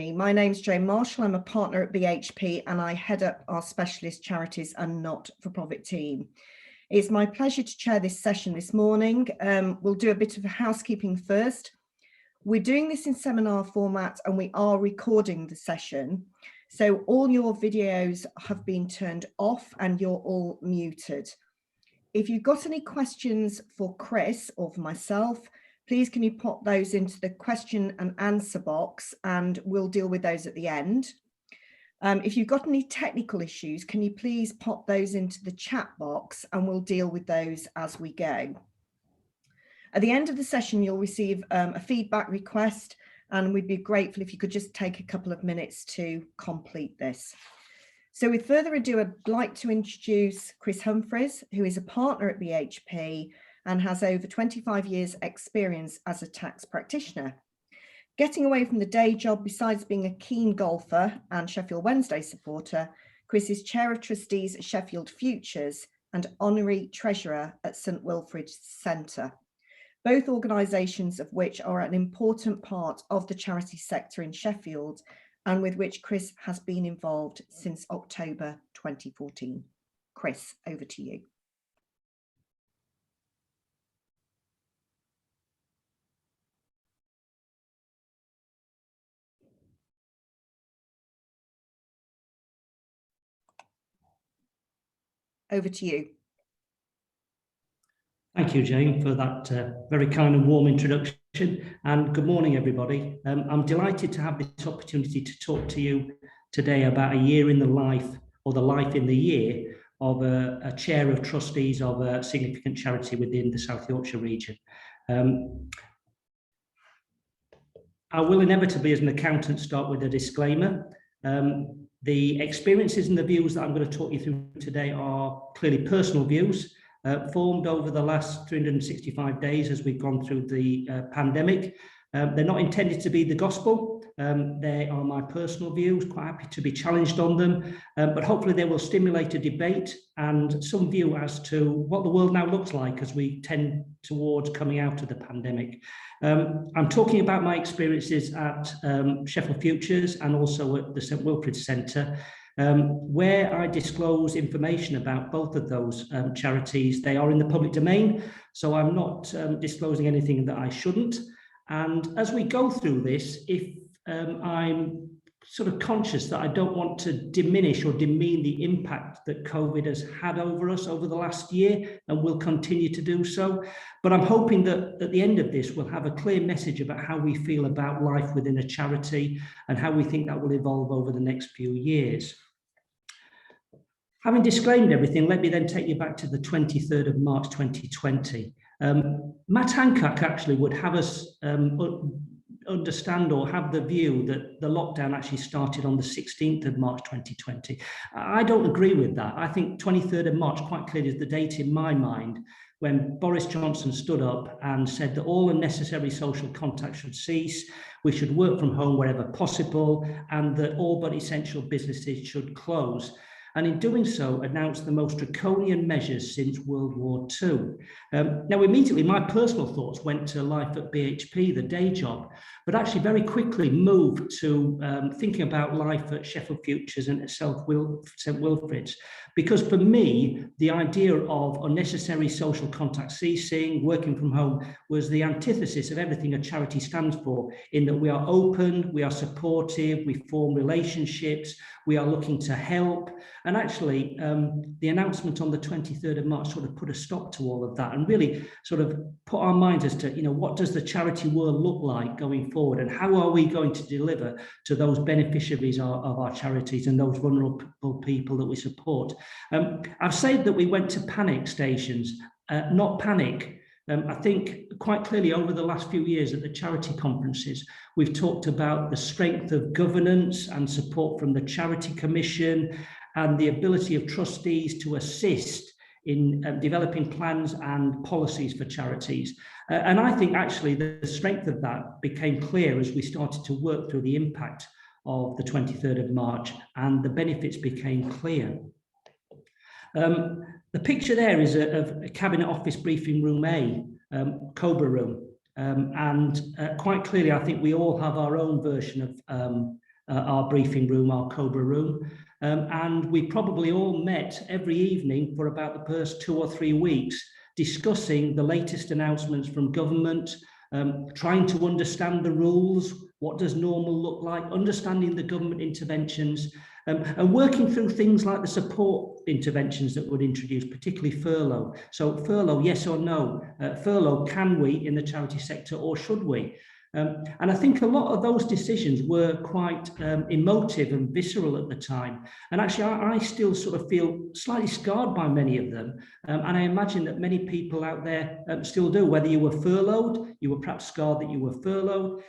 My name's Jane Marshall. I'm a partner at BHP and I head up our specialist charities and not-for-profit team. It's my pleasure to chair this session this morning. We'll do a bit of housekeeping first. We're doing this in seminar format and we are recording the session. So all your videos have been turned off and you're all muted. If you've got any questions for Chris or for myself, please can you pop those into the question and answer box and we'll deal with those at the end. If you've got any technical issues, can you please pop those into the chat box and we'll deal with those as we go. At the end of the session, you'll receive a feedback request and we'd be grateful if you could just take a couple of minutes to complete this. So with further ado, I'd like to introduce Chris Humphreys, who is a partner at BHP and has over 25 years experience as a tax practitioner. Getting away from the day job, besides being a keen golfer and Sheffield Wednesday supporter, Chris is Chair of Trustees at Sheffield Futures and Honorary Treasurer at St Wilfrid's Centre, both organisations of which are an important part of the charity sector in Sheffield and with which Chris has been involved since October 2014. Chris, over to you. Over to you. Thank you, Jane, for that very kind and warm introduction. And good morning, everybody. I'm delighted to have this opportunity to talk to you today about a year in the life, or the life in the year, of a chair of trustees of a significant charity within the South Yorkshire region. I will inevitably, as an accountant, start with a disclaimer. The experiences and the views that I'm going to talk you through today are clearly personal views, formed over the last 365 days as we've gone through the pandemic. They're not intended to be the gospel. They are my personal views, quite happy to be challenged on them, but hopefully they will stimulate a debate and some view as to what the world now looks like as we tend towards coming out of the pandemic. I'm talking about my experiences at Sheffield Futures and also at the St Wilfrid's Centre, where I disclose information about both of those charities. They are in the public domain, so I'm not disclosing anything that I shouldn't. And as we go through this, if I'm sort of conscious that I don't want to diminish or demean the impact that COVID has had over us over the last year and will continue to do so. But I'm hoping that at the end of this, we'll have a clear message about how we feel about life within a charity and how we think that will evolve over the next few years. Having disclaimed everything, let me then take you back to the 23rd of March 2020. Matt Hancock actually would have us understand or have the view that the lockdown actually started on the 16th of March 2020. I don't agree with that. I think 23rd of March quite clearly is the date in my mind when Boris Johnson stood up and said that all unnecessary social contact should cease, we should work from home wherever possible, and that all but essential businesses should close. And in doing so, announced the most draconian measures since World War II. Now, immediately, my personal thoughts went to life at BHP, the day job, but actually very quickly moved to thinking about life at Sheffield Futures and at St Wilfrid's. Because for me, the idea of unnecessary social contact ceasing, working from home, was the antithesis of everything a charity stands for, in that we are open, we are supportive, we form relationships, we are looking to help. And actually, the announcement on the 23rd of March sort of put a stop to all of that and really sort of put our minds as to, what does the charity world look like going forward and how are we going to deliver to those beneficiaries of our charities and those vulnerable people that we support. I've said that we went to panic stations, not panic. I think quite clearly over the last few years at the charity conferences, we've talked about the strength of governance and support from the Charity Commission and the ability of trustees to assist in developing plans and policies for charities. And I think actually the strength of that became clear as we started to work through the impact of the 23rd of March and the benefits became clear. The picture there is of a Cabinet Office Briefing Room A, COBRA room. Quite clearly, I think we all have our own version of our briefing room, our COBRA room. And we probably all met every evening for about the first 2 or 3 weeks, discussing the latest announcements from government, trying to understand the rules, what does normal look like, understanding the government interventions, and working through things like the support interventions that were introduced, particularly furlough. So furlough, yes or no? Furlough, can we in the charity sector, or should we? And I think a lot of those decisions were quite emotive and visceral at the time. And actually, I still sort of feel slightly scarred by many of them. And I imagine that many people out there still do. Whether you were furloughed, you were perhaps scarred that you were furloughed.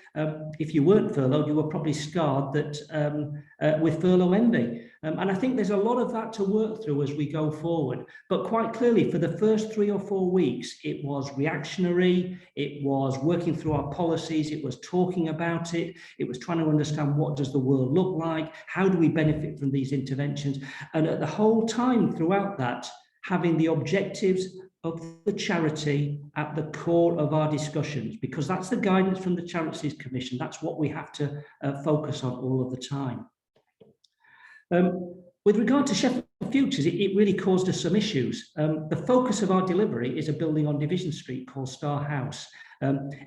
If you weren't furloughed, you were probably scarred that with furlough envy. And I think there's a lot of that to work through as we go forward. But quite clearly, for the first 3 or 4 weeks, it was reactionary, it was working through our policies, it was talking about it, it was trying to understand what does the world look like, how do we benefit from these interventions, and at the whole time throughout that, having the objectives of the charity at the core of our discussions, because that's the guidance from the Charities Commission. That's what we have to focus on all of the time. With regard to Sheffield Futures, it really caused us some issues. The focus of our delivery is a building on Division Street called Star House.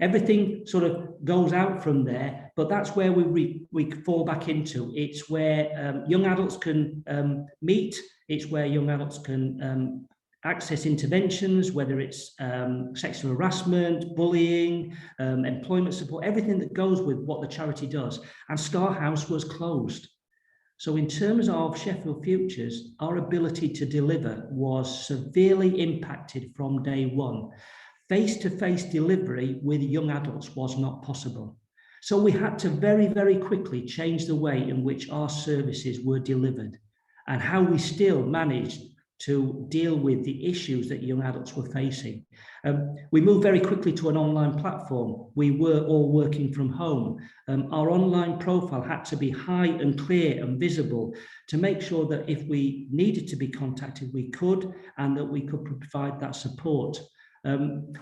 Everything sort of goes out from there, but that's where we fall back into. It's where young adults can meet. It's where young adults can access interventions, whether it's sexual harassment, bullying, employment support, everything that goes with what the charity does. And Star House was closed. So in terms of Sheffield Futures, our ability to deliver was severely impacted from day one. Face-to-face delivery with young adults was not possible. So we had to very, very quickly change the way in which our services were delivered and how we still managed to deal with the issues that young adults were facing. We moved very quickly to an online platform. We were all working from home. Our online profile had to be high and clear and visible to make sure that if we needed to be contacted, we could, and that we could provide that support. And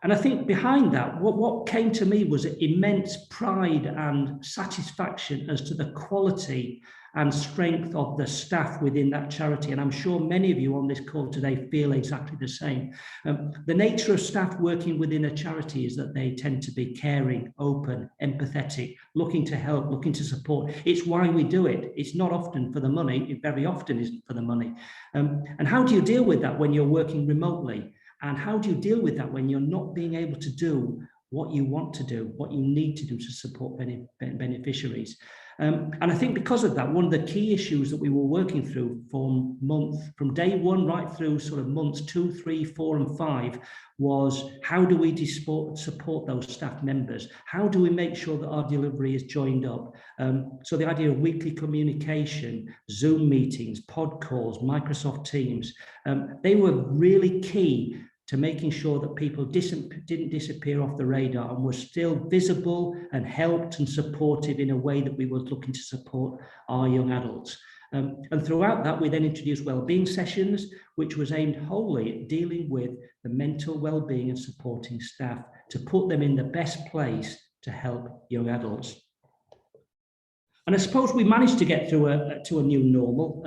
I think behind that, what came to me was immense pride and satisfaction as to the quality and strength of the staff within that charity. And I'm sure many of you on this call today feel exactly the same. The nature of staff working within a charity is that they tend to be caring, open, empathetic, looking to help, looking to support. It's why we do it. It's not often for the money. It very often isn't for the money. And how do you deal with that when you're working remotely? And how do you deal with that when you're not being able to do what you want to do, what you need to do to support beneficiaries? And I think because of that, one of the key issues that we were working through from day one right through sort of months 2, 3, 4, and 5 was how do we support those staff members? How do we make sure that our delivery is joined up? So the idea of weekly communication, Zoom meetings, pod calls, Microsoft Teams, they were really key to making sure that people didn't disappear off the radar and were still visible and helped and supportive in a way that we were looking to support our young adults. And throughout that, we then introduced wellbeing sessions, which was aimed wholly at dealing with the mental wellbeing and supporting staff to put them in the best place to help young adults. And I suppose we managed to get through to a new normal.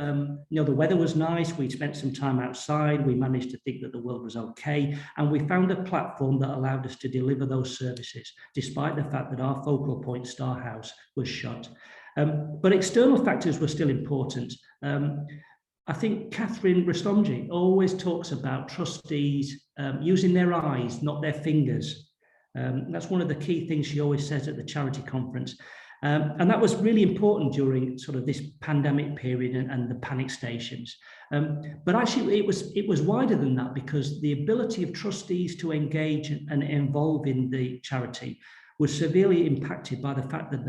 You know, the weather was nice. We spent some time outside. We managed to think that the world was okay. And we found a platform that allowed us to deliver those services, despite the fact that our focal point, Star House, was shut. But external factors were still important. I think Catherine Rastonji always talks about trustees using their eyes, not their fingers. That's one of the key things she always says at the charity conference. And that was really important during sort of this pandemic period and the panic stations. But actually it was wider than that, because the ability of trustees to engage and involve in the charity was severely impacted by the fact that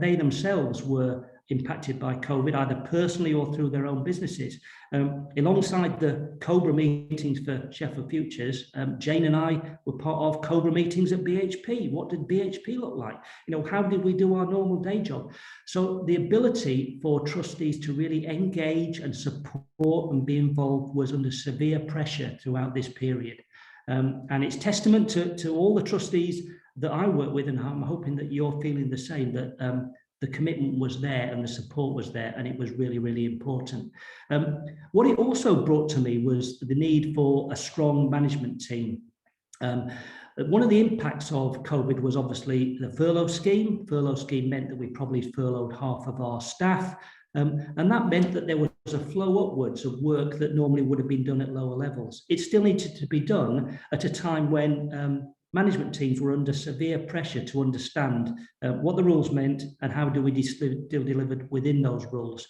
they themselves were impacted by COVID, either personally or through their own businesses. Alongside the COBRA meetings for Sheffield Futures, Jane and I were part of COBRA meetings at BHP. What did BHP look like? You know, how did we do our normal day job? So the ability for trustees to really engage and support and be involved was under severe pressure throughout this period. And it's testament to all the trustees that I work with, and I'm hoping that you're feeling the same, that the commitment was there and the support was there, and it was really, really important. What it also brought to me was the need for a strong management team. One of the impacts of COVID was obviously the furlough scheme. Furlough scheme meant that we probably furloughed half of our staff, and that meant that there was a flow upwards of work that normally would have been done at lower levels. It still needed to be done at a time when management teams were under severe pressure to understand what the rules meant and how do we still delivered within those rules.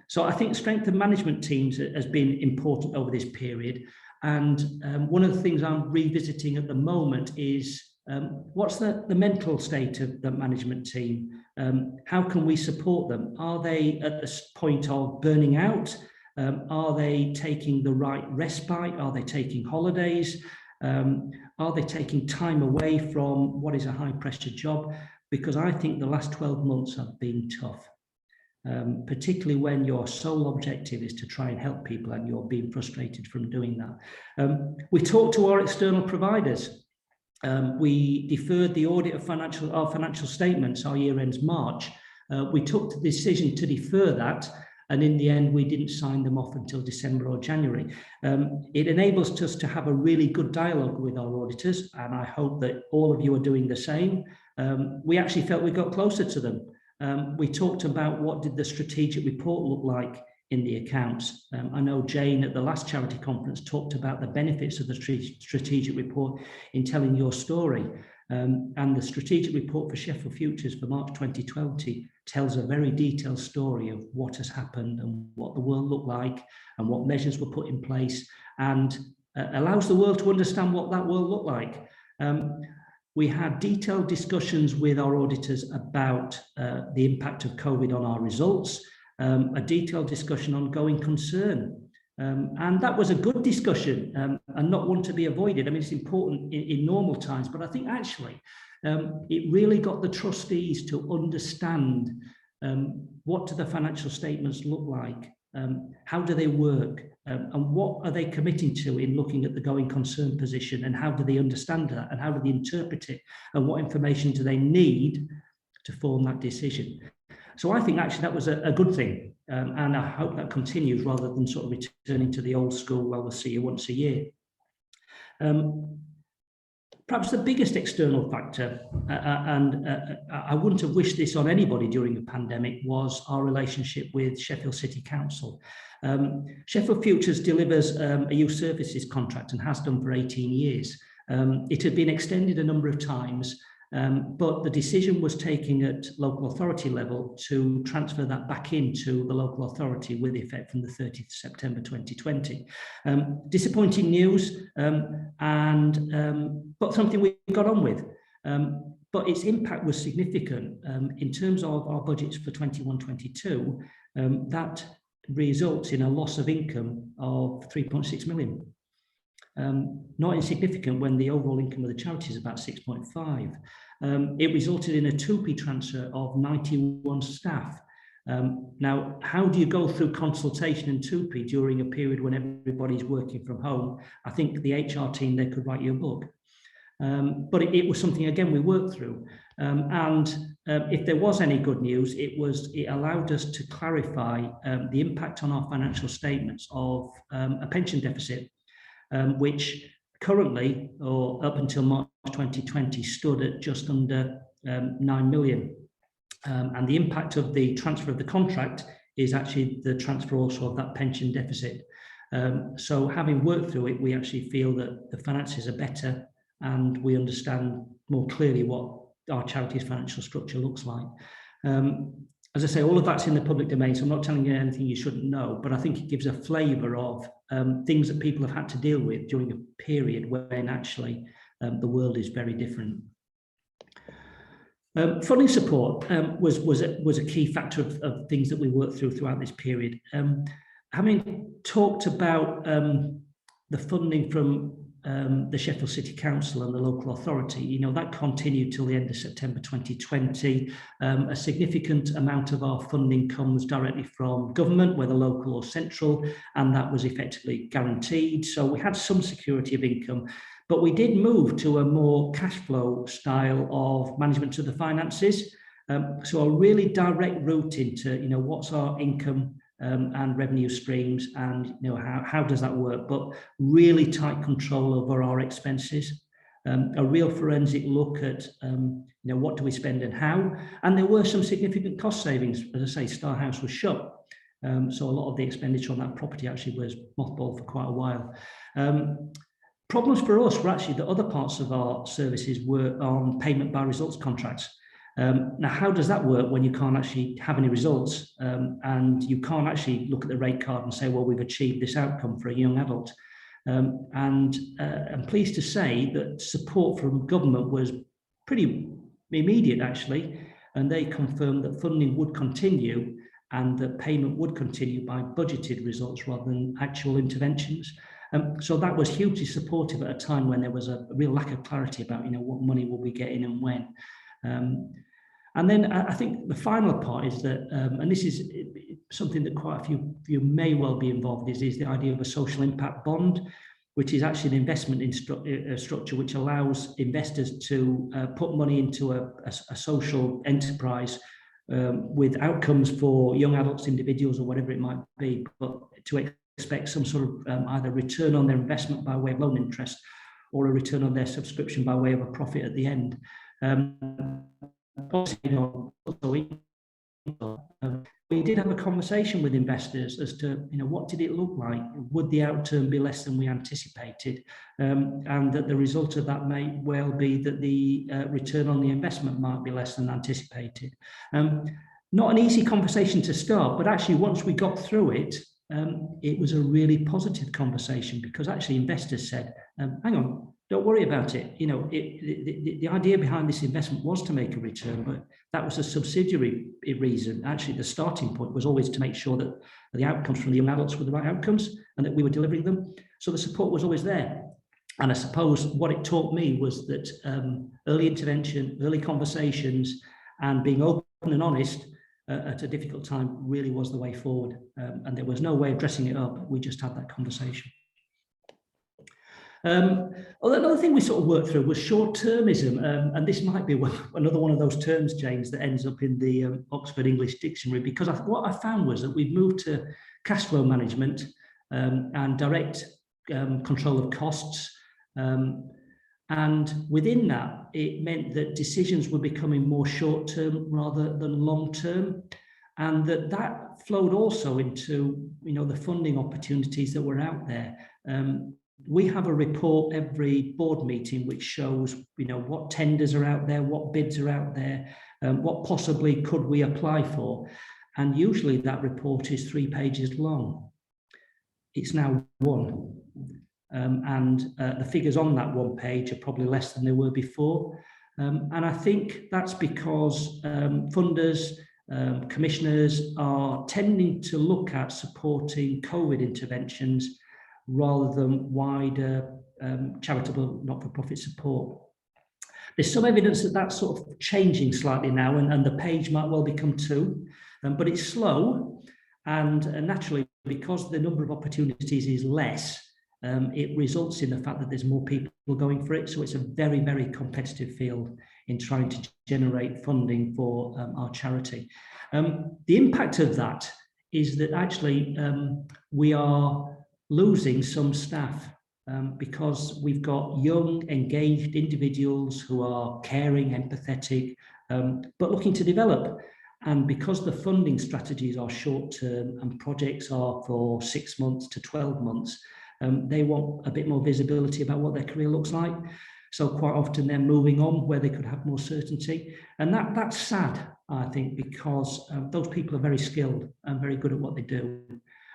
So I think strength of management teams has been important over this period. And one of the things I'm revisiting at the moment is what's the mental state of the management team? How can we support them? Are they at the point of burning out? Are they taking the right respite? Are they taking holidays? Are they taking time away from what is a high pressure job? Because I think the last 12 months have been tough. Particularly when your sole objective is to try and help people and you're being frustrated from doing that. We talked to our external providers. We deferred the audit of our financial statements. Our year ends March. We took the decision to defer that, and in the end we didn't sign them off until December or January. It enables us to have a really good dialogue with our auditors, and I hope that all of you are doing the same. We actually felt we got closer to them. We talked about what did the strategic report look like in the accounts. I know Jane at the last charity conference talked about the benefits of the strategic report in telling your story. And the strategic report for Sheffield Futures for March 2020 tells a very detailed story of what has happened and what the world looked like and what measures were put in place, and allows the world to understand what that world looked like. We had detailed discussions with our auditors about the impact of COVID on our results, a detailed discussion on going concern. And that was a good discussion and not one to be avoided. I mean, it's important in normal times, but I think actually it really got the trustees to understand what do the financial statements look like, how do they work, and what are they committing to in looking at the going concern position, and how do they understand that, and how do they interpret it, and what information do they need to form that decision. So I think actually that was a good thing, and I hope that continues rather than sort of returning to the old school, well, we'll see you once a year. Perhaps the biggest external factor, and I wouldn't have wished this on anybody during the pandemic, was our relationship with Sheffield City Council. Sheffield Futures delivers a youth services contract and has done for 18 years. It had been extended a number of times, but the decision was taken at local authority level to transfer that back into the local authority with effect from the 30th of September 2020. Disappointing news, but something we got on with. But its impact was significant. In terms of our budgets for 21-22, that results in a loss of income of 3.6 million. Not insignificant when the overall income of the charity is about 6.5. It resulted in a 2p transfer of 91 staff. Now, how do you go through consultation and 2p during a period when everybody's working from home? I think the HR team, they could write you a book. But it was something, again, we worked through. If there was any good news, it allowed us to clarify the impact on our financial statements of a pension deficit, which currently, or up until March 2020, stood at just under 9 million. And the impact of the transfer of the contract is actually the transfer also of that pension deficit. So having worked through it, we actually feel that the finances are better and we understand more clearly what our charity's financial structure looks like. As I say, all of that's in the public domain, so I'm not telling you anything you shouldn't know, but I think it gives a flavour of things that people have had to deal with during a period when actually the world is very different. Funding support was a key factor of things that we worked throughout this period. Having talked about the funding from the Sheffield City Council and the local authority, you know, that continued till the end of September 2020. A significant amount of our funding comes directly from government, whether local or central, and that was effectively guaranteed. So we had some security of income, But we did move to a more cash flow style of management of the finances. So a really direct route into, what's our income and revenue streams, and how does that work? But really tight control over our expenses. A real forensic look at what do we spend and how. And there were some significant cost savings. As I say, Star House was shut, so a lot of the expenditure on that property actually was mothballed for quite a while. Problems for us were actually that other parts of our services were on payment by results contracts. Now, how does that work when you can't actually have any results, and you can't actually look at the rate card and say, well, we've achieved this outcome for a young adult? I'm pleased to say that support from government was pretty immediate, actually, and they confirmed that funding would continue and that payment would continue by budgeted results rather than actual interventions. So that was hugely supportive at a time when there was a real lack of clarity about, what money will we get in and when. And then I think the final part is that, and this is something that quite a few of you may well be involved in, is the idea of a social impact bond, which is actually an investment in structure which allows investors to put money into a social enterprise with outcomes for young adults, individuals, or whatever it might be, but to expect some sort of either return on their investment by way of loan interest or a return on their subscription by way of a profit at the end. We did have a conversation with investors as to, what did it look like? Would the outturn be less than we anticipated? And that the result of that may well be that the return on the investment might be less than anticipated. Not an easy conversation to start, but actually once we got through it, it was a really positive conversation, because actually investors said, hang on, don't worry about it. The idea behind this investment was to make a return, but that was a subsidiary reason. Actually, the starting point was always to make sure that the outcomes from the young adults were the right outcomes and that we were delivering them. So the support was always there. And I suppose what it taught me was that early intervention, early conversations, and being open and honest at a difficult time really was the way forward. And there was no way of dressing it up. We just had that conversation. Another thing we sort of worked through was short-termism, and this might be another one of those terms, James, that ends up in the Oxford English Dictionary, because what I found was that we've moved to cash flow management and direct control of costs, and within that, it meant that decisions were becoming more short-term rather than long-term, and that flowed also into the funding opportunities that were out there. We have a report every board meeting which shows, what tenders are out there, what bids are out there, what possibly could we apply for. And usually that report is 3 pages long. It's now 1. And the figures on that 1 page are probably less than they were before. And I think that's because funders, commissioners are tending to look at supporting COVID interventions rather than wider charitable not-for-profit support. There's some evidence that that's sort of changing slightly now, and the page might well become 2, but it's slow, and naturally, because the number of opportunities is less, it results in the fact that there's more people going for it. So it's a very, very competitive field in trying to generate funding for our charity. The impact of that is that actually we are losing some staff because we've got young, engaged individuals who are caring, empathetic, but looking to develop. And because the funding strategies are short-term and projects are for 6 months to 12 months, they want a bit more visibility about what their career looks like. So quite often they're moving on where they could have more certainty. And that's sad, I think, because those people are very skilled and very good at what they do.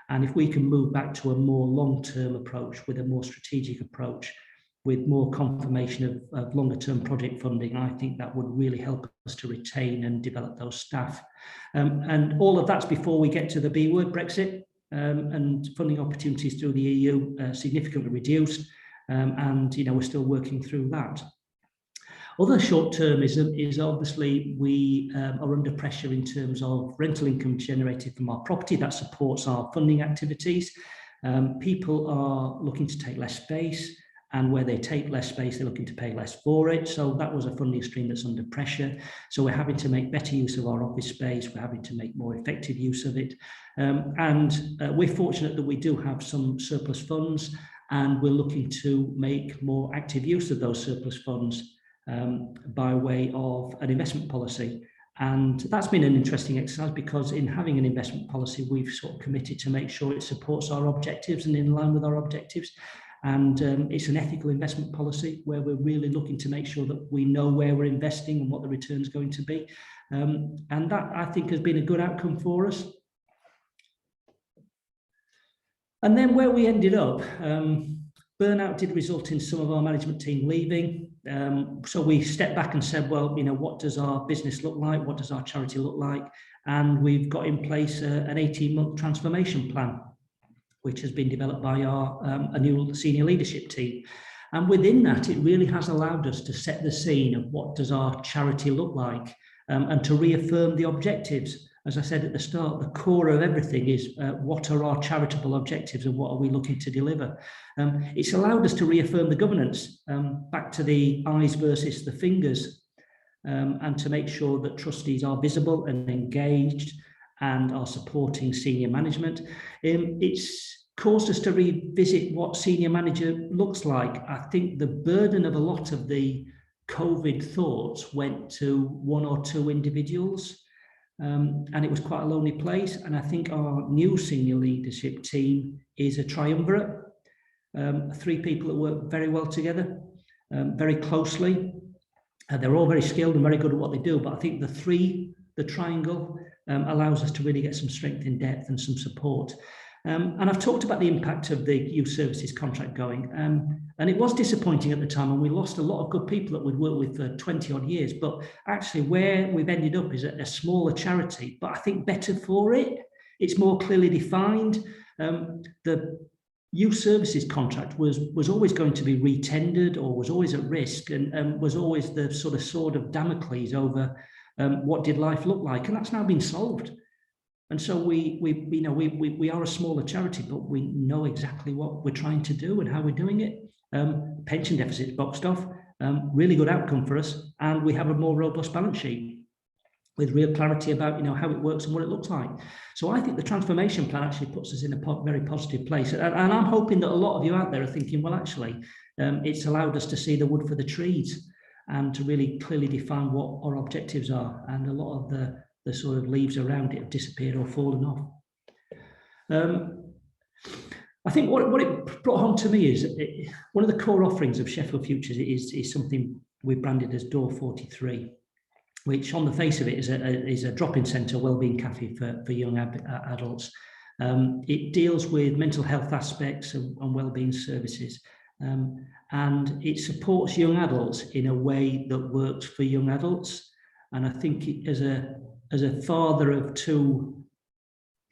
And if we can move back to a more long-term approach with a more strategic approach, with more confirmation of longer-term project funding, I think that would really help us to retain and develop those staff. And all of that's before we get to the B word, Brexit, and funding opportunities through the EU significantly reduced. And we're still working through that. Other short-termism is obviously we are under pressure in terms of rental income generated from our property that supports our funding activities. People are looking to take less space, and where they take less space, they're looking to pay less for it. So that was a funding stream that's under pressure. So we're having to make better use of our office space. We're having to make more effective use of it. We're fortunate that we do have some surplus funds, and we're looking to make more active use of those surplus funds by way of an investment policy. And that's been an interesting exercise, because in having an investment policy, we've sort of committed to make sure it supports our objectives and in line with our objectives. And it's an ethical investment policy where we're really looking to make sure that we know where we're investing and what the return is going to be. And that, I think, has been a good outcome for us. And then where we ended up, burnout did result in some of our management team leaving. So we stepped back and said, well, you know, what does our business look like? What does our charity look like? And we've got in place an 18-month transformation plan, which has been developed by our a new senior leadership team. And within that, it really has allowed us to set the scene of what does our charity look like, and to reaffirm the objectives. As I said at the start, the core of everything is what are our charitable objectives and what are we looking to deliver? It's allowed us to reaffirm the governance, back to the eyes versus the fingers, and to make sure that trustees are visible and engaged and are supporting senior management. It's caused us to revisit what senior manager looks like. I think the burden of a lot of the COVID thoughts went to one or two individuals. And it was quite a lonely place. And I think our new senior leadership team is a triumvirate, 3 people that work very well together, very closely. They're all very skilled and very good at what they do. But I think the triangle, allows us to really get some strength in depth and some support. And I've talked about the impact of the youth services contract going. And it was disappointing at the time, and we lost a lot of good people that we'd worked with for 20 odd years. But actually where we've ended up is a smaller charity, but I think better for it. It's more clearly defined. The youth services contract was always going to be retendered, or was always at risk, and was always the sort of sword of Damocles over what did life look like. And that's now been solved. And so we are a smaller charity, but we know exactly what we're trying to do and how we're doing it. Pension deficit's boxed off, really good outcome for us, and we have a more robust balance sheet with real clarity about how it works and what it looks like. So I think the transformation plan actually puts us in a very positive place, and I'm hoping that a lot of you out there are thinking, well, actually, it's allowed us to see the wood for the trees and to really clearly define what our objectives are, and a lot of the sort of leaves around it have disappeared or fallen off. I think what it brought home to me is one of the core offerings of Sheffield Futures is something we branded as Door 43, which on the face of it is a drop-in centre, wellbeing cafe for young adults. It deals with mental health aspects and wellbeing services, and it supports young adults in a way that works for young adults. And I think as a father of 2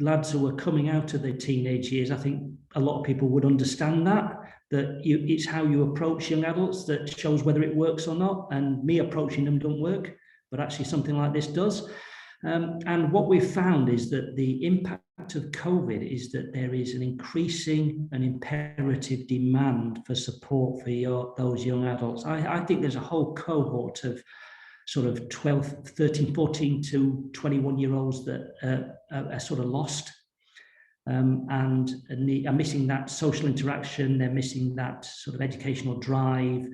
lads who are coming out of their teenage years, I think a lot of people would understand that it's how you approach young adults that shows whether it works or not. And me approaching them don't work, but actually something like this does. And what we've found is that the impact of COVID is that there is an increasing and imperative demand for support for those young adults. I think there's a whole cohort of sort of 12, 13, 14 to 21-year-olds that are sort of lost and are missing that social interaction. They're missing that sort of educational drive.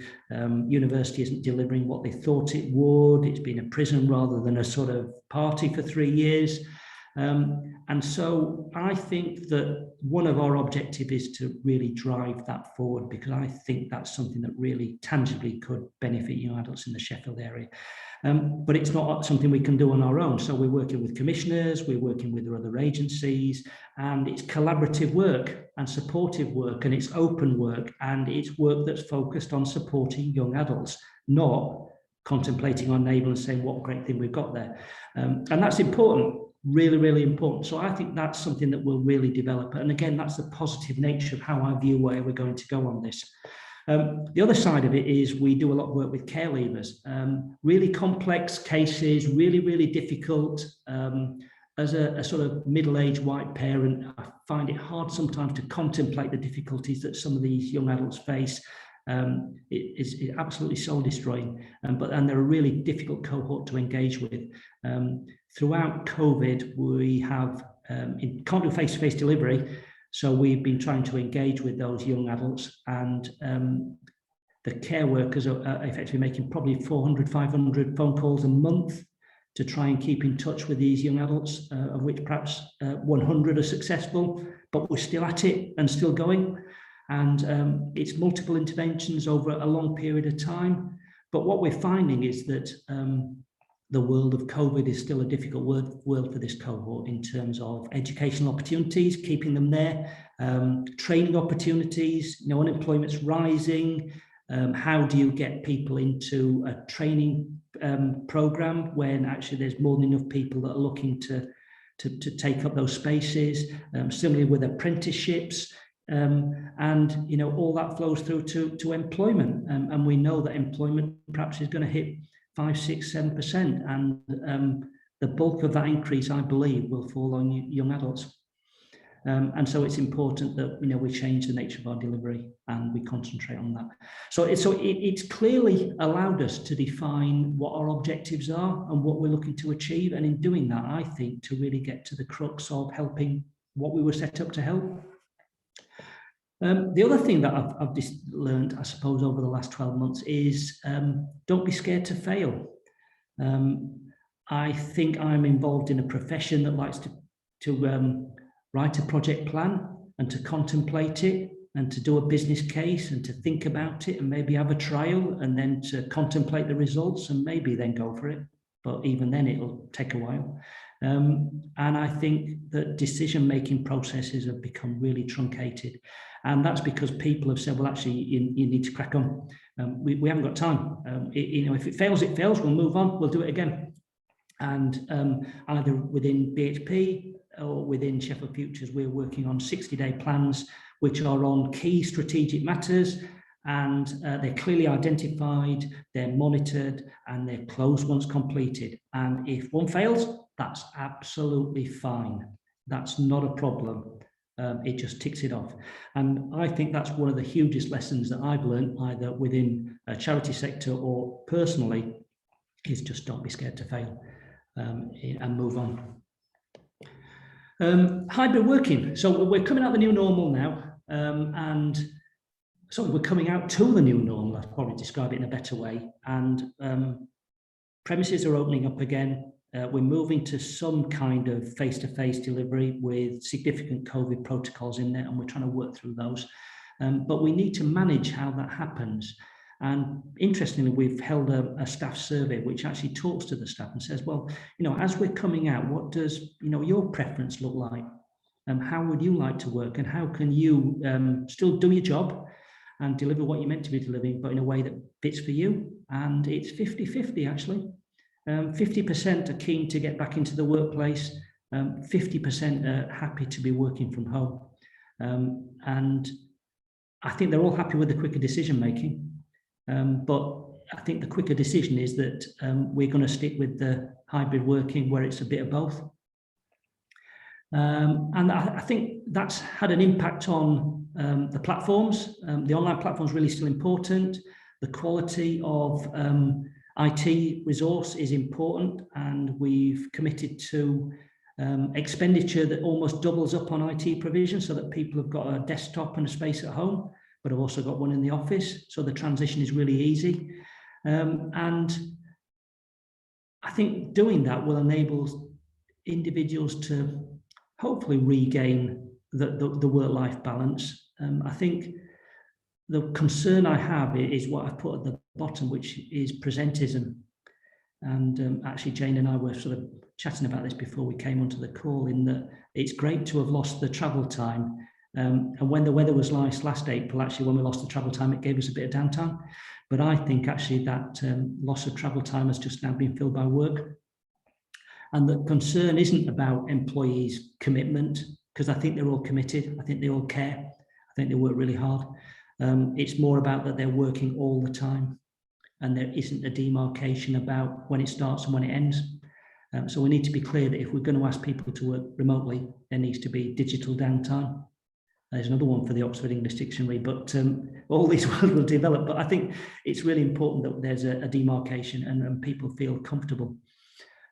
University isn't delivering what they thought it would. It's been a prison rather than a sort of party for 3 years. And so I think that one of our objectives is to really drive that forward, because I think that's something that really tangibly could benefit young adults in the Sheffield area. But it's not something we can do on our own. So we're working with commissioners, we're working with other agencies, and it's collaborative work and supportive work, and it's open work, and it's work that's focused on supporting young adults, not contemplating our neighbour and saying what a great thing we've got there. And that's important. Really, really important. So I think that's something that will really develop. And again, that's the positive nature of how I view where we're going to go on this. The other side of it is we do a lot of work with care leavers, really complex cases, really, really difficult. As a sort of middle-aged white parent, I find it hard sometimes to contemplate the difficulties that some of these young adults face. it is absolutely soul destroying. And they're a really difficult cohort to engage with. Throughout COVID, we have can't do face-to-face delivery, so we've been trying to engage with those young adults, and the care workers are effectively making probably 400, 500 phone calls a month to try and keep in touch with these young adults, of which perhaps 100 are successful, but we're still at it and still going. And it's multiple interventions over a long period of time. But what we're finding is that the world of COVID is still a difficult world for this cohort in terms of educational opportunities, keeping them there, training opportunities, unemployment's rising. How do you get people into a training program when actually there's more than enough people that are looking to take up those spaces? Similarly with apprenticeships, and all that flows through to employment, and we know that employment perhaps is going to hit 5, 6, 7%, and the bulk of that increase, I believe, will fall on young adults. And so it's important that we change the nature of our delivery and we concentrate on that. So it's clearly allowed us to define what our objectives are and what we're looking to achieve, and in doing that, I think, to really get to the crux of helping what we were set up to help. The other thing that I've just learned, I suppose, over the last 12 months is don't be scared to fail. I think I'm involved in a profession that likes to write a project plan and to contemplate it and to do a business case and to think about it and maybe have a trial and then to contemplate the results and maybe then go for it. But even then it'll take a while. And I think that decision-making processes have become really truncated. And that's because people have said, well, actually, you need to crack on. We haven't got time. If it fails, it fails. We'll move on. We'll do it again. And either within BHP or within Sheffield Futures, we're working on 60-day plans, which are on key strategic matters. And they're clearly identified, they're monitored, and they're closed once completed. And if one fails, that's absolutely fine. That's not a problem. It just ticks it off. And I think that's one of the hugest lessons that I've learned, either within a charity sector or personally, is just don't be scared to fail and move on. Hybrid working. So we're coming out the new normal now, and so we're coming out to the new normal, I'd probably describe it in a better way. And premises are opening up again. We're moving to some kind of face-to-face delivery with significant COVID protocols in there, and we're trying to work through those. But we need to manage how that happens. And interestingly, we've held a staff survey which actually talks to the staff and says, well, as we're coming out, what does your preference look like? How would you like to work? And how can you still do your job and deliver what you're meant to be delivering, but in a way that fits for you? And it's 50-50 actually. 50% are keen to get back into the workplace, 50% are happy to be working from home. And I think they're all happy with the quicker decision making. But I think the quicker decision is that we're going to stick with the hybrid working where it's a bit of both. And I think that's had an impact on the platforms. The online platform is really still important. The quality of IT resource is important, and we've committed to expenditure that almost doubles up on IT provision so that people have got a desktop and a space at home, but have also got one in the office. So the transition is really easy. And I think doing that will enable individuals to hopefully regain the work-life balance. I think the concern I have is what I've put at the bottom, which is presentism. And actually, Jane and I were sort of chatting about this before we came onto the call, in that it's great to have lost the travel time. And when the weather was nice last April, actually, when we lost the travel time, it gave us a bit of downtime. But I think actually that loss of travel time has just now been filled by work. And the concern isn't about employees' commitment, because I think they're all committed. I think they all care. I think they work really hard. It's more about that they're working all the time, and there isn't a demarcation about when it starts and when it ends. So we need to be clear that if we're going to ask people to work remotely, there needs to be digital downtime. There's another one for the Oxford English Dictionary, but all these words will develop. But I think it's really important that there's a demarcation and people feel comfortable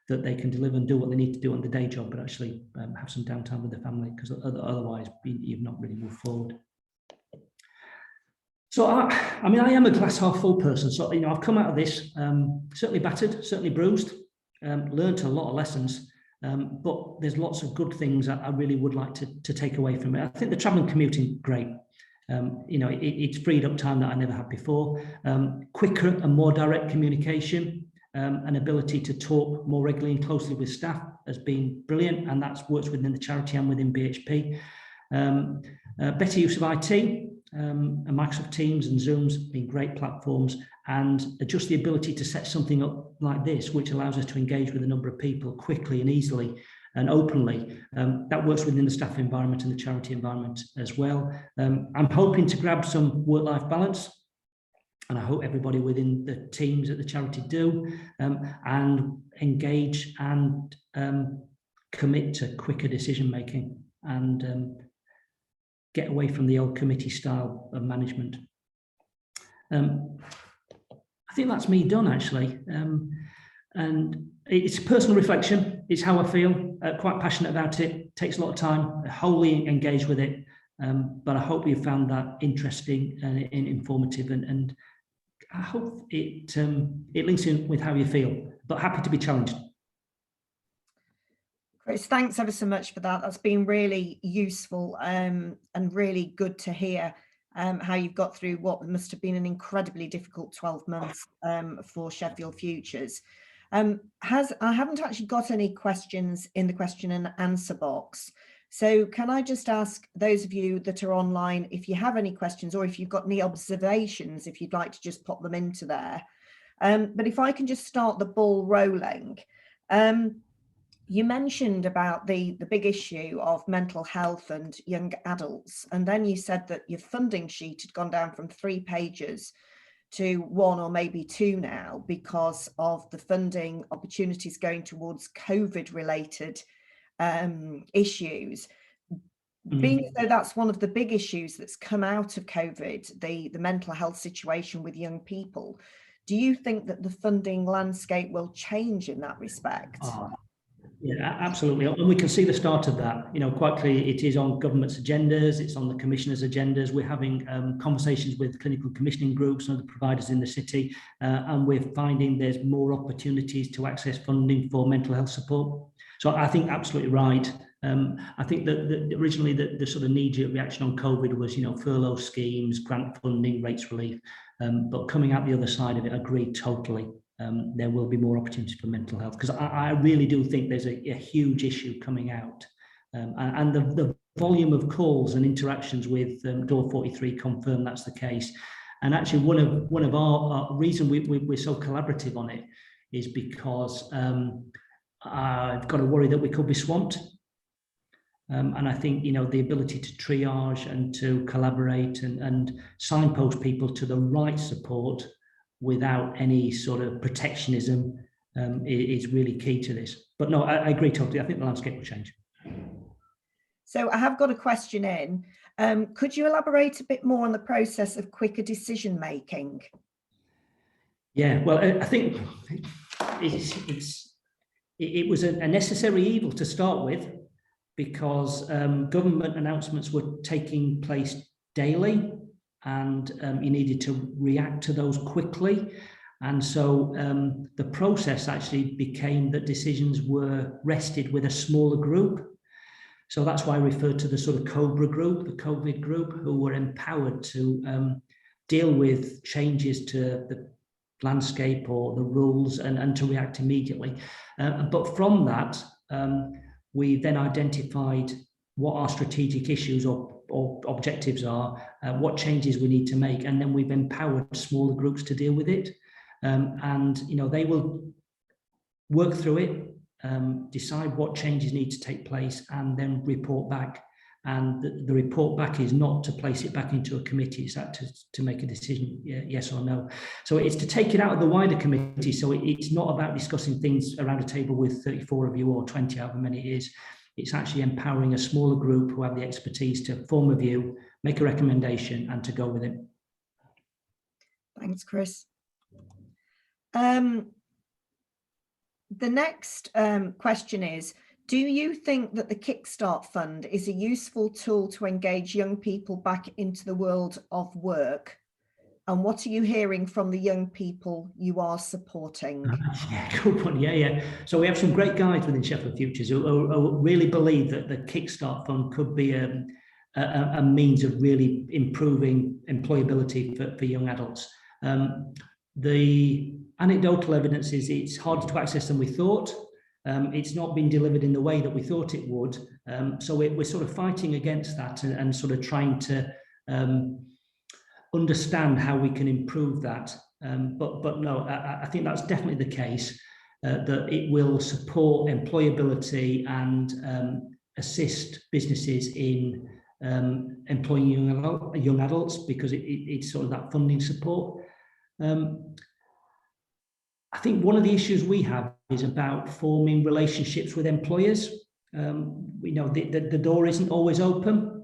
that they can deliver and do what they need to do on the day job, but actually have some downtime with the family, because otherwise you've not really moved forward. So I mean, I am a glass half full person. So, you know, I've come out of this certainly battered, certainly bruised, learned a lot of lessons. But there's lots of good things I really would like to take away from it. I think the travel and commuting, great. You know, it's freed up time that I never had before. Quicker and more direct communication, an ability to talk more regularly and closely with staff has been brilliant, and that's works within the charity and within BHP. Better use of IT, and Microsoft Teams and Zooms have been great platforms, and just the ability to set something up like this, which allows us to engage with a number of people quickly and easily and openly. That works within the staff environment and the charity environment as well. I'm hoping to grab some work-life balance, and I hope everybody within the teams at the charity do, and engage and commit to quicker decision-making and get away from the old committee style of management. I think that's me done, actually. And it's a personal reflection. It's how I feel, quite passionate about it. Takes a lot of time, wholly engaged with it. But I hope you found that interesting and informative, and I hope it links in with how you feel, but happy to be challenged. Chris, thanks ever so much for that. That's been really useful and really good to hear how you've got through what must have been an incredibly difficult 12 months for Sheffield Futures. I haven't actually got any questions in the question and answer box. So can I just ask those of you that are online, if you have any questions or if you've got any observations, if you'd like to just pop them into there. But if I can just start the ball rolling. You mentioned about the big issue of mental health and young adults, and then you said that your funding sheet had gone down from 3 pages to 1 or maybe 2 now because of the funding opportunities going towards COVID-related issues. Being as though that's one of the big issues that's come out of COVID, the mental health situation with young people, do you think that the funding landscape will change in that respect? Yeah, absolutely. And we can see the start of that. You know, quite clearly it is on government's agendas, it's on the commissioners' agendas. We're having conversations with clinical commissioning groups and other providers in the city, and we're finding there's more opportunities to access funding for mental health support. So I think absolutely right. I think that originally the sort of knee-jerk reaction on COVID was, you know, furlough schemes, grant funding, rates relief. But coming out the other side of it, I agree totally. There will be more opportunities for mental health, because I really do think there's a huge issue coming out, and the volume of calls and interactions with Door 43 confirm that's the case. And actually one of our reason we're so collaborative on it is because I've got to worry that we could be swamped, and I think, you know, the ability to triage and to collaborate and signpost people to the right support without any sort of protectionism is really key to this. But no, I agree totally. I think the landscape will change. So I have got a question in. Could you elaborate a bit more on the process of quicker decision making? Yeah, well, I think it was a necessary evil to start with, because government announcements were taking place daily, and you needed to react to those quickly. And so the process actually became that decisions were rested with a smaller group. So that's why I referred to the sort of COBRA group, the COVID group, who were empowered to deal with changes to the landscape or the rules and to react immediately. But from that, we then identified what our strategic issues or objectives are, what changes we need to make, and then we've empowered smaller groups to deal with it. And, you know, they will work through it, decide what changes need to take place, and then report back. And the report back is not to place it back into a committee, it's that to make a decision, yes or no. So it's to take it out of the wider committee. So it's not about discussing things around a table with 34 of you or 20, however many it is. It's actually empowering a smaller group who have the expertise to form a view, make a recommendation, and to go with it. Thanks, Chris. The next question is, do you think that the Kickstart Fund is a useful tool to engage young people back into the world of work? And what are you hearing from the young people you are supporting? Yeah, good one. Yeah. So we have some great guides within Sheffield Futures who really believe that the Kickstart Fund could be a means of really improving employability for young adults. The anecdotal evidence is it's harder to access than we thought. It's not been delivered in the way that we thought it would. So we're sort of fighting against that and sort of trying to understand how we can improve that. But no, I think that's definitely the case, that it will support employability and assist businesses in employing young adults, because it's sort of that funding support. I think one of the issues we have is about forming relationships with employers. We know the door isn't always open.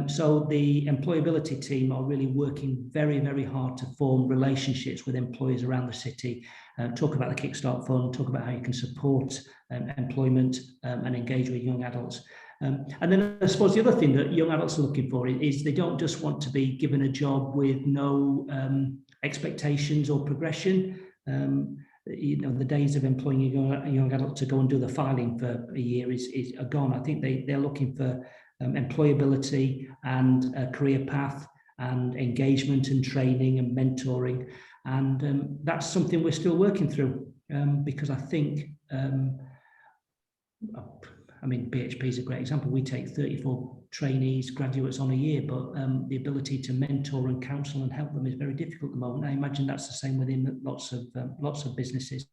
So the employability team are really working very, very hard to form relationships with employers around the city, talk about the Kickstart Fund, talk about how you can support employment and engage with young adults. And then I suppose the other thing that young adults are looking for is they don't just want to be given a job with no expectations or progression. The days of employing a young adult to go and do the filing for a year are gone. I think they're looking for employability and a career path and engagement and training and mentoring, and that's something we're still working through, because I think BHP is a great example. We take 34 trainees, graduates on a year, but the ability to mentor and counsel and help them is very difficult at the moment. I imagine that's the same within lots of businesses,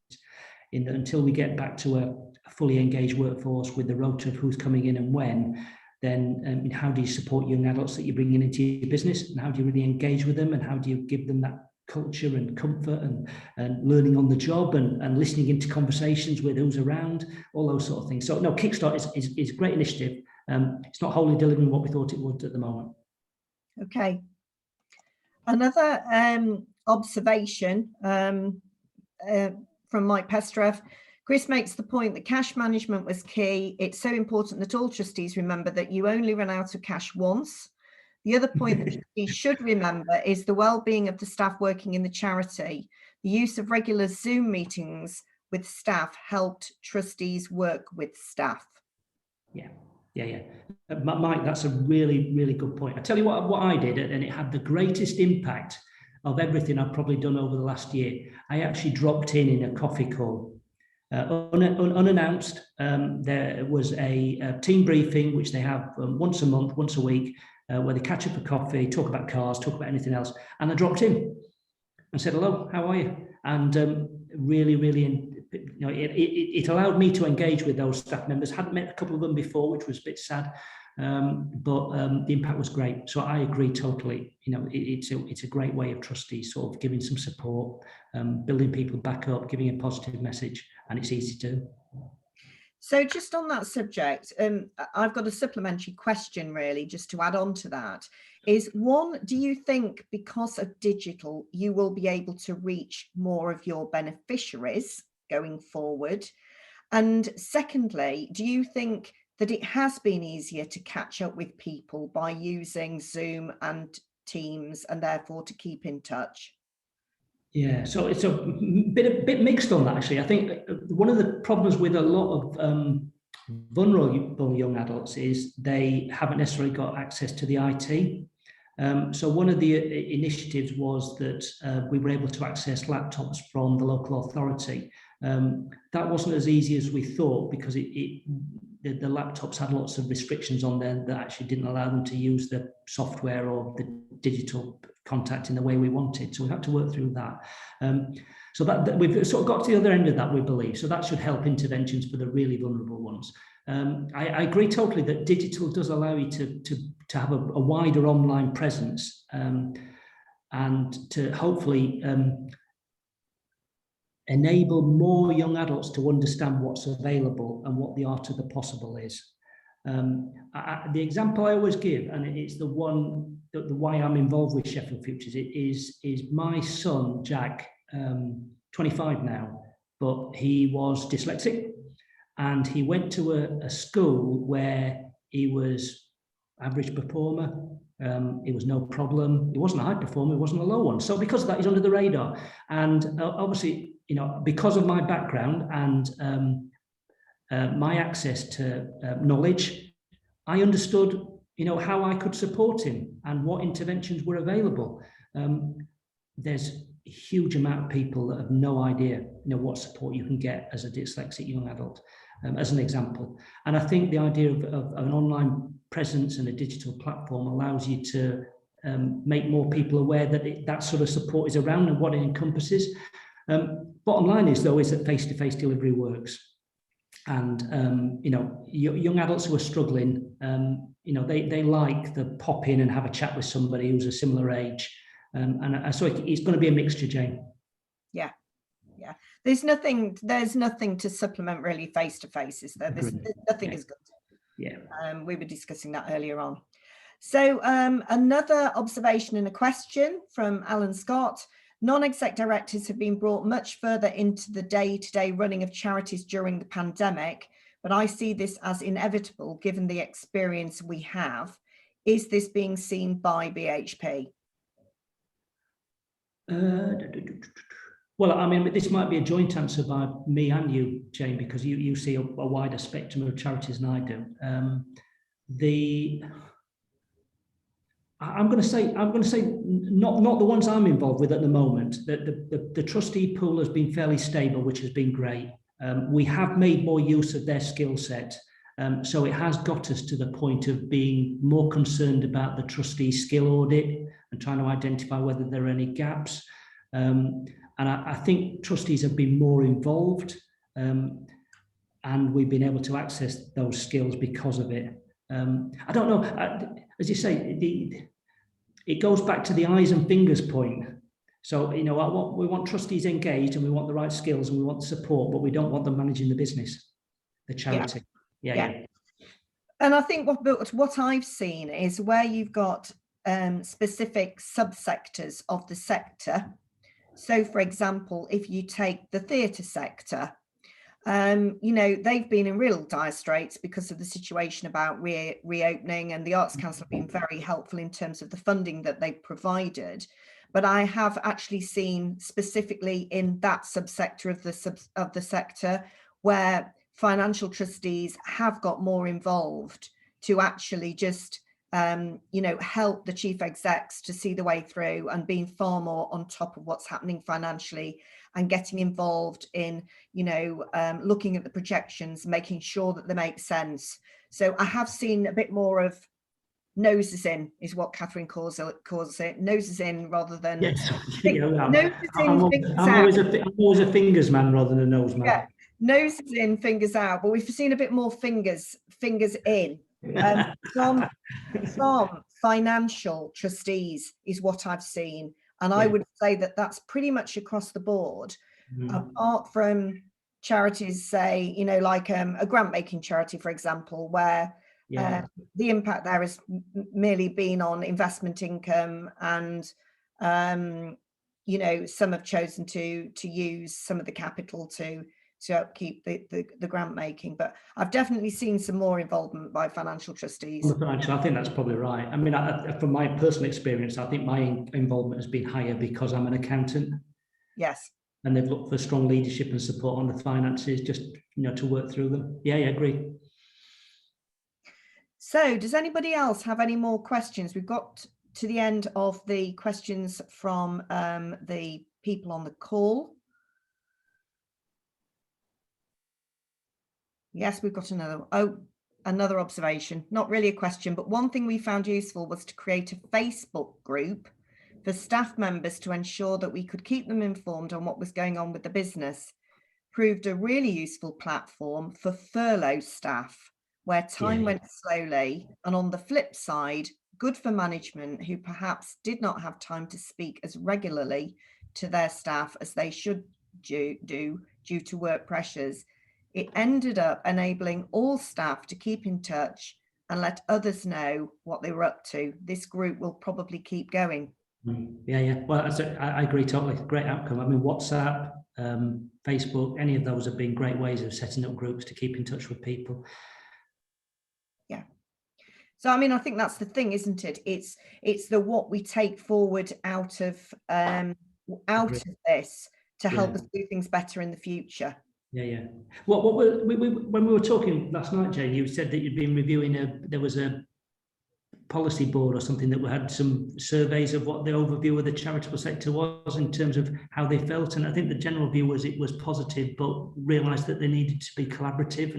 in that until we get back to a fully engaged workforce with the rota of who's coming in and when, then how do you support young adults that you're bringing into your business, and how do you really engage with them, and how do you give them that culture and comfort and learning on the job and listening into conversations with who's around, all those sort of things. So no, Kickstart is a great initiative. It's not wholly delivering what we thought it would at the moment. Okay. Another observation from Mike Pestrev. Chris makes the point that cash management was key. It's so important that all trustees remember that you only run out of cash once. The other point that trustees should remember is the well-being of the staff working in the charity. The use of regular Zoom meetings with staff helped trustees work with staff. Yeah. Mike, that's a really, really good point. I tell you what I did, and it had the greatest impact of everything I've probably done over the last year. I actually dropped in a coffee call. Unannounced. There was a team briefing, which they have once a month, once a week, where they catch up for coffee, talk about cars, talk about anything else. And I dropped in and said, hello, how are you? And really, it allowed me to engage with those staff members. Hadn't met a couple of them before, which was a bit sad, but the impact was great. So I agree totally. It's a great way of trustees sort of giving some support, building people back up, giving a positive message, and it's easy to do. So just on that subject, I've got a supplementary question really, just to add on to that. Is one, do you think because of digital, you will be able to reach more of your beneficiaries going forward? And secondly, do you think that it has been easier to catch up with people by using Zoom and Teams, and therefore to keep in touch? Yeah, so it's a bit mixed on that, actually. I think one of the problems with a lot of vulnerable young adults is they haven't necessarily got access to the IT. So one of the initiatives was that we were able to access laptops from the local authority. That wasn't as easy as we thought, because the laptops had lots of restrictions on them that actually didn't allow them to use the software or the digital contact in the way we wanted. So we had to work through that. So that we've sort of got to the other end of that, we believe. So that should help interventions for the really vulnerable ones. I agree totally that digital does allow you to have a wider online presence, and to hopefully enable more young adults to understand what's available and what the art of the possible is. The example I always give, and it's the one, the why I'm involved with Sheffield Futures, is my son, Jack, 25 now, but he was dyslexic, and he went to a school where he was average performer. It was no problem. He wasn't a high performer, he wasn't a low one. So because of that, he's under the radar. And obviously, you know, because of my background and my access to knowledge, I understood, you know, how I could support him and what interventions were available. There's a huge amount of people that have no idea, you know, what support you can get as a dyslexic young adult, as an example. And I think the idea of an online presence and a digital platform allows you to make more people aware that that sort of support is around and what it encompasses. Bottom line is, though, is that face-to-face delivery works. And, you know, young adults who are struggling, you know, they like the pop in and have a chat with somebody who's a similar age. And so it's going to be a mixture, Jane. Yeah. Yeah. There's nothing to supplement really face-to-face, is there? There's nothing is good. Yeah. We were discussing that earlier on. So another observation and a question from Alan Scott. Non-exec directors have been brought much further into the day-to-day running of charities during the pandemic, but I see this as inevitable given the experience we have. Is this being seen by BHP? Well, I mean, this might be a joint answer by me and you, Jane, because you see a wider spectrum of charities than I do. I'm going to say not the ones I'm involved with at the moment. The trustee pool has been fairly stable, which has been great. We have made more use of their skill set. So it has got us to the point of being more concerned about the trustee skill audit and trying to identify whether there are any gaps. And I think trustees have been more involved, and we've been able to access those skills because of it. I don't know, as you say, it goes back to the eyes and fingers point. So, you know, we want trustees engaged and we want the right skills and we want the support, but we don't want them managing the business, the charity. Yeah. And I think what I've seen is where you've got specific subsectors of the sector. So, for example, if you take the theatre sector, you know, they've been in real dire straits because of the situation about reopening, and the Arts Council have been very helpful in terms of the funding that they've provided. But I have actually seen specifically in that subsector of the sector where financial trustees have got more involved to actually just you know, help the chief execs to see the way through and being far more on top of what's happening financially and getting involved in, you know, looking at the projections, making sure that they make sense. So I have seen a bit more of noses in, is what Catherine calls it, noses in rather than yes. Noses in, I'm always a fingers man rather than a nose man. Yeah, noses in, fingers out, but we've seen a bit more fingers in. From financial trustees is what I've seen, and I would say that that's pretty much across the board, apart from charities, say, you know, like a grant making charity, for example, where the impact there has merely been on investment income, and you know, some have chosen to use some of the capital to upkeep the grant making. But I've definitely seen some more involvement by financial trustees. I think that's probably right. I mean, from my personal experience, I think my involvement has been higher because I'm an accountant. Yes. And they've looked for strong leadership and support on the finances, just, you know, to work through them. Yeah, agree. So does anybody else have any more questions? We've got to the end of the questions from the people on the call. Yes, we've got another observation, not really a question, but one thing we found useful was to create a Facebook group for staff members to ensure that we could keep them informed on what was going on with the business. Proved a really useful platform for furlough staff, where time went slowly, and on the flip side, good for management who perhaps did not have time to speak as regularly to their staff as they should do due to work pressures. it ended up enabling all staff to keep in touch and let others know what they were up to. This group will probably keep going. Yeah. Well, I agree totally. Great outcome. I mean, WhatsApp, Facebook, any of those have been great ways of setting up groups to keep in touch with people. Yeah. So, I mean, I think that's the thing, isn't it? It's the what we take forward out of this to help us do things better in the future. Yeah. When we were talking last night, Jane, you said that you'd been reviewing there was a policy board or something that had some surveys of what the overview of the charitable sector was in terms of how they felt, and I think the general view was it was positive, but realised that they needed to be collaborative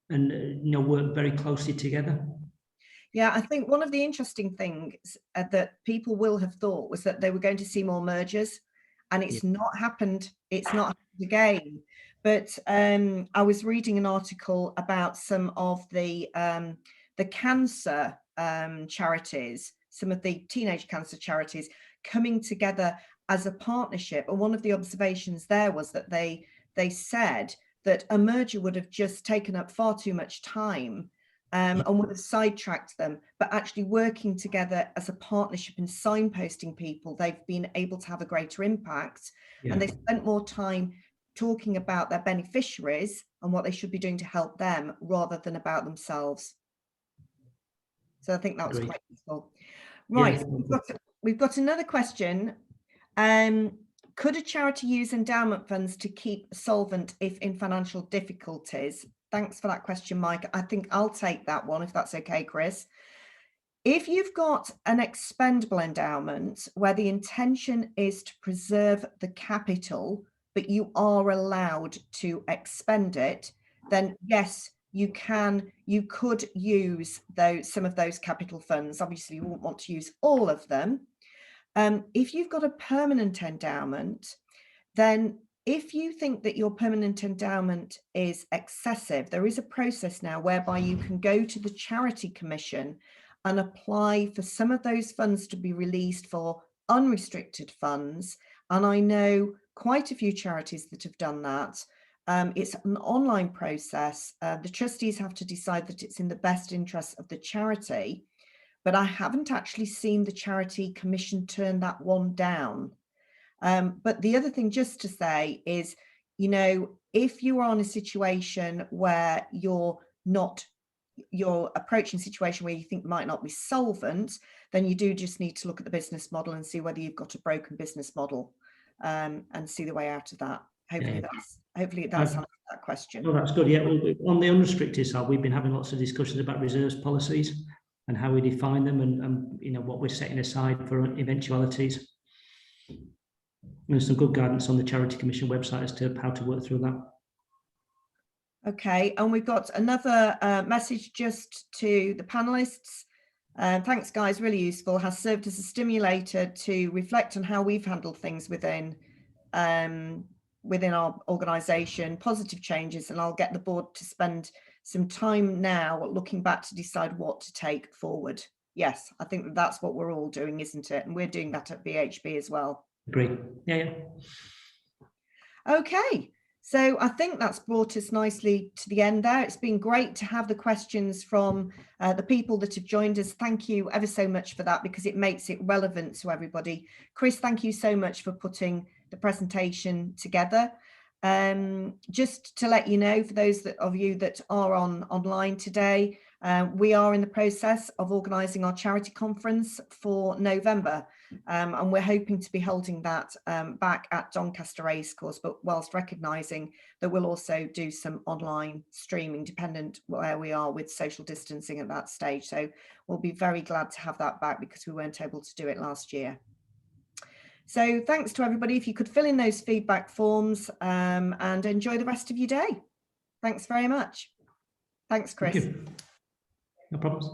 and work very closely together. Yeah, I think one of the interesting things that people will have thought was that they were going to see more mergers, and it's not happened. It's not happened again. But I was reading an article about some of the cancer charities, some of the teenage cancer charities coming together as a partnership. And one of the observations there was that they said that a merger would have just taken up far too much time and would have sidetracked them, but actually working together as a partnership and signposting people, they've been able to have a greater impact. And they spent more time talking about their beneficiaries and what they should be doing to help them rather than about themselves. So I think that was quite useful. Right, we've got another question. Could a charity use endowment funds to keep solvent if in financial difficulties? Thanks for that question, Mike. I think I'll take that one, if that's okay, Chris. If you've got an expendable endowment where the intention is to preserve the capital, but you are allowed to expend it, then yes, you could use some of those capital funds. Obviously, you won't want to use all of them. If you've got a permanent endowment, then if you think that your permanent endowment is excessive, there is a process now whereby you can go to the Charity Commission and apply for some of those funds to be released for unrestricted funds. And I know quite a few charities that have done that. It's an online process. The trustees have to decide that it's in the best interest of the charity, but I haven't actually seen the Charity Commission turn that one down. But the other thing just to say is, if you are in a situation where you're approaching a situation where you think might not be solvent, then you do just need to look at the business model and see whether you've got a broken business model and see the way out of that. Hopefully that's answered that question. Oh, that's good. Yeah, on the unrestricted side, we've been having lots of discussions about reserves policies and how we define them and what we're setting aside for eventualities. There's some good guidance on the Charity Commission website as to how to work through that. Okay, and we've got another message just to the panelists. Thanks, guys, really useful. Has served as a stimulator to reflect on how we've handled things within our organisation, positive changes, and I'll get the board to spend some time now looking back to decide what to take forward. Yes, I think that's what we're all doing, isn't it? And we're doing that at BHP as well. Agree. Yeah. Okay, so I think that's brought us nicely to the end there. It's been great to have the questions from the people that have joined us. Thank you ever so much for that, because it makes it relevant to everybody. Chris, thank you so much for putting the presentation together. Just to let you know, for those of you that are online today, we are in the process of organising our charity conference for November, and we're hoping to be holding that back at Doncaster Racecourse, but whilst recognising that we'll also do some online streaming, dependent where we are with social distancing at that stage. So we'll be very glad to have that back, because we weren't able to do it last year. So thanks to everybody. If you could fill in those feedback forms and enjoy the rest of your day. Thanks very much. Thanks, Chris. Thank you. No problems.